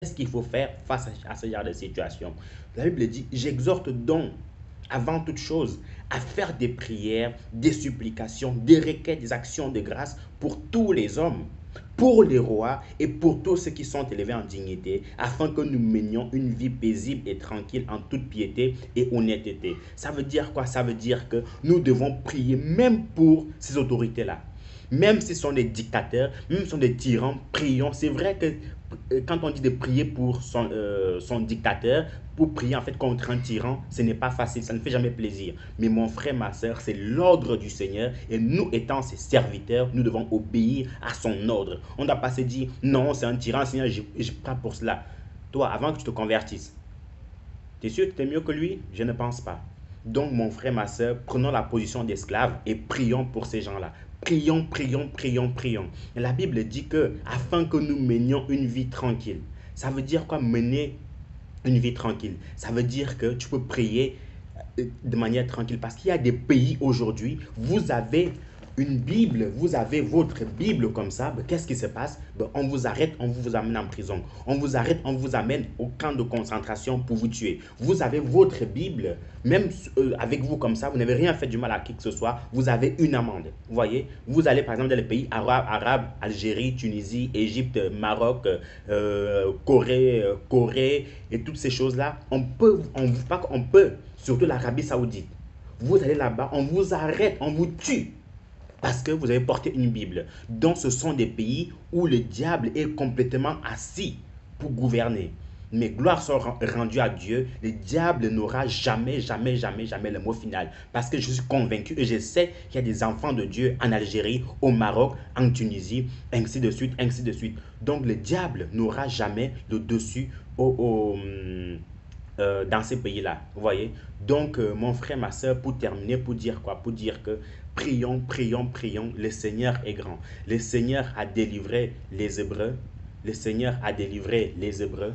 Qu'est-ce qu'il faut faire face à ce genre de situation? La Bible dit, j'exhorte donc, avant toute chose, à faire des prières, des supplications, des requêtes, des actions de grâce pour tous les hommes, pour les rois et pour tous ceux qui sont élevés en dignité, afin que nous menions une vie paisible et tranquille en toute piété et honnêteté. Ça veut dire quoi? Ça veut dire que nous devons prier même pour ces autorités-là. Même si ce sont des dictateurs, même si ce sont des tyrans, prions. C'est vrai que quand on dit de prier pour son dictateur, pour prier en fait contre un tyran, ce n'est pas facile, ça ne fait jamais plaisir. Mais mon frère, ma soeur, c'est l'ordre du Seigneur et nous étant ses serviteurs, nous devons obéir à son ordre. On ne doit pas se dire, non, c'est un tyran, Seigneur, je ne pas pour cela. Toi, avant que tu te convertisses, tu es sûr que tu es mieux que lui? Je ne pense pas. Donc, mon frère, ma soeur, prenons la position d'esclave et prions pour ces gens-là. Prions, prions, prions, prions. Et la Bible dit que afin que nous menions une vie tranquille. Ça veut dire quoi mener une vie tranquille? Ça veut dire que tu peux prier de manière tranquille parce qu'il y a des pays aujourd'hui, vous avez une Bible, vous avez votre Bible comme ça, qu'est-ce qui se passe? On vous arrête, on vous amène en prison. On vous arrête, on vous amène au camp de concentration pour vous tuer. Vous avez votre Bible, même avec vous comme ça, vous n'avez rien fait du mal à qui que ce soit, vous avez une amende. Vous voyez? Vous allez par exemple dans les pays arabes, Algérie, Tunisie, Égypte, Maroc, Corée et toutes ces choses-là. Pas qu'on peut, surtout l'Arabie Saoudite. Vous allez là-bas, on vous arrête, on vous tue parce que vous avez porté une Bible. Donc ce sont des pays où le diable est complètement assis pour gouverner. Mais gloire soit rendue à Dieu, le diable n'aura jamais, jamais, jamais, jamais le mot final. Parce que je suis convaincu et je sais qu'il y a des enfants de Dieu en Algérie, au Maroc, en Tunisie, ainsi de suite, ainsi de suite. Donc le diable n'aura jamais le dessus dans ces pays-là. Vous voyez? Donc, mon frère, ma soeur, pour terminer, pour dire quoi? Pour dire que prions, prions, prions. Le Seigneur est grand. Le Seigneur a délivré les Hébreux. Le Seigneur a délivré les Hébreux.